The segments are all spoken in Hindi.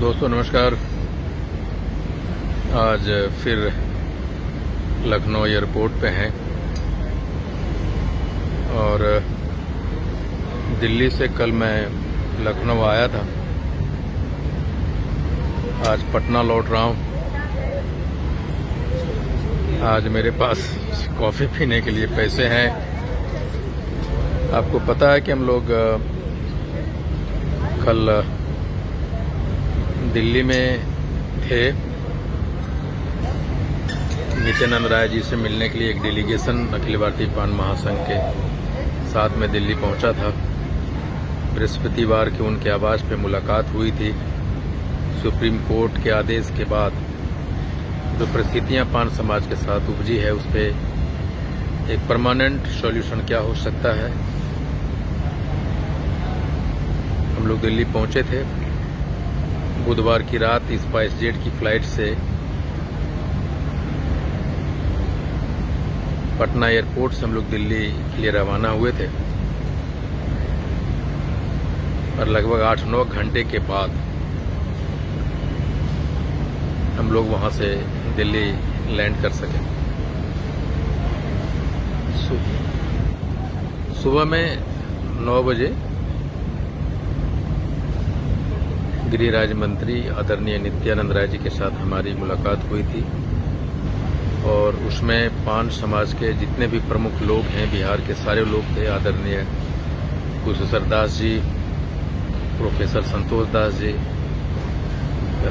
दोस्तों नमस्कार। आज फिर लखनऊ एयरपोर्ट पे हैं और दिल्ली से कल मैं लखनऊ आया था, आज पटना लौट रहा हूँ। आज मेरे पास कॉफ़ी पीने के लिए पैसे हैं। आपको पता है कि हम लोग कल दिल्ली में थे। नित्यानंद राय जी से मिलने के लिए एक डेलीगेशन अखिल भारतीय पान महासंघ के साथ में दिल्ली पहुंचा था। बृहस्पतिवार के उनके आवास पे मुलाकात हुई थी। सुप्रीम कोर्ट के आदेश के बाद जो परिस्थितियां पान समाज के साथ उपजी है, उस पर एक परमानेंट सॉल्यूशन क्या हो सकता है। हम लोग दिल्ली पहुंचे थे बुधवार की रात। स्पाइस जेट की फ्लाइट से पटना एयरपोर्ट से हम लोग दिल्ली के लिए रवाना हुए थे और लगभग 8-9 घंटे के बाद हम लोग वहां से दिल्ली लैंड कर सके। सुबह में 9 बजे गृह राज्य मंत्री आदरणीय नित्यानंद राय जी के साथ हमारी मुलाकात हुई थी और उसमें पान समाज के जितने भी प्रमुख लोग हैं, बिहार के सारे लोग थे। आदरणीय कुशेश्वर दास जी, प्रोफेसर संतोष दास जी,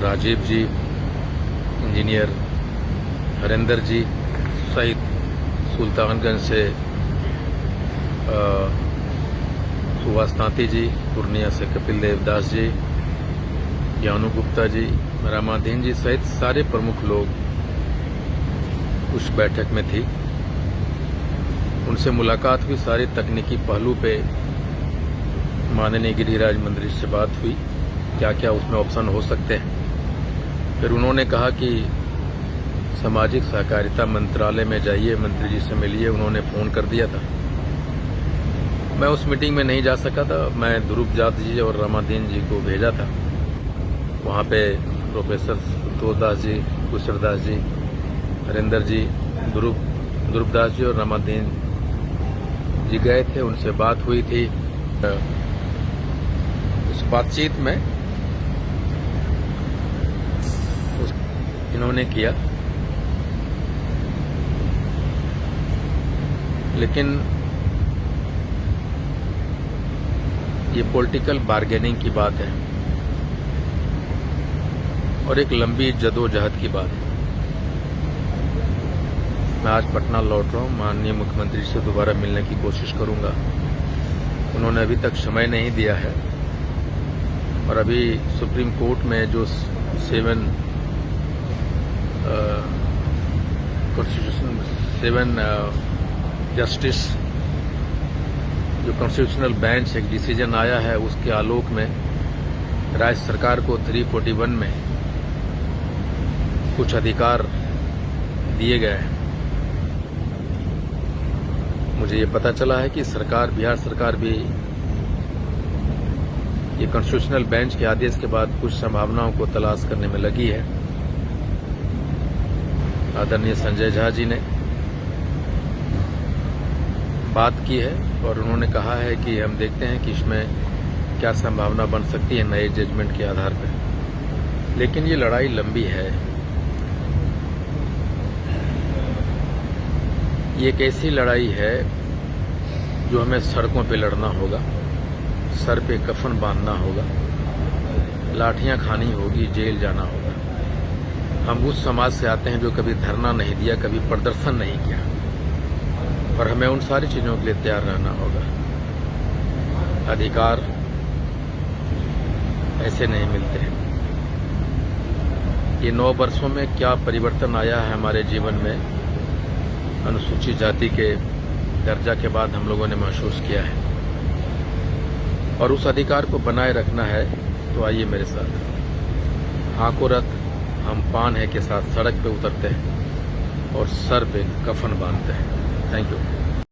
राजीव जी, इंजीनियर हरेंद्र जी सहित सुल्तानगंज से सुभाष तांती जी, पूर्णिया से कपिल देव दास जी, ज्ञानू गुप्ता जी, रामाधीन जी सहित सारे प्रमुख लोग उस बैठक में थी। उनसे मुलाकात हुई, सारे तकनीकी पहलू पे माननीय गृह राज्य मंत्री से बात हुई, क्या क्या उसमें ऑप्शन हो सकते हैं। फिर उन्होंने कहा कि सामाजिक सहकारिता मंत्रालय में जाइए, मंत्री जी से मिलिए। उन्होंने फोन कर दिया था। मैं उस मीटिंग में नहीं जा सका था। मैं ध्रुव जाट जी और रामाधीन जी को भेजा था। वहाँ पे प्रोफेसर संतोष दास जी, कुशेश्वर दास जी, हरेंद्र जी, ध्रुव दास जी और रामाधीन जी गए थे। उनसे बात हुई थी। उस बातचीत में इन्होंने किया, लेकिन ये पॉलिटिकल बार्गेनिंग की बात है और एक लंबी जदोजहद की बात है। मैं आज पटना लौट रहा हूँ। माननीय मुख्यमंत्री से दोबारा मिलने की कोशिश करूंगा। उन्होंने अभी तक समय नहीं दिया है और अभी सुप्रीम कोर्ट में जो 7 जस्टिस जो कॉन्स्टिट्यूशनल बेंच एक डिसीजन आया है, उसके आलोक में राज्य सरकार को 341 में कुछ अधिकार दिए गए हैं। मुझे ये पता चला है कि सरकार, बिहार सरकार भी ये कॉन्स्टिट्यूशनल बेंच के आदेश के बाद कुछ संभावनाओं को तलाश करने में लगी है। आदरणीय संजय झा जी ने बात की है और उन्होंने कहा है कि हम देखते हैं कि इसमें क्या संभावना बन सकती है नए जजमेंट के आधार पर। लेकिन ये लड़ाई लंबी है। ये एक ऐसी लड़ाई है जो हमें सड़कों पे लड़ना होगा, सर पे कफन बांधना होगा, लाठियां खानी होगी, जेल जाना होगा। हम उस समाज से आते हैं जो कभी धरना नहीं दिया, कभी प्रदर्शन नहीं किया, और हमें उन सारी चीजों के लिए तैयार रहना होगा। अधिकार ऐसे नहीं मिलते हैं। ये 9 वर्षों में क्या परिवर्तन आया है हमारे जीवन में, अनुसूचित जाति के दर्जा के बाद हम लोगों ने महसूस किया है। और उस अधिकार को बनाए रखना है तो आइए मेरे साथ। हाँको रथ हम पान है के साथ सड़क पे उतरते हैं और सर पे कफन बांधते हैं। Thank you.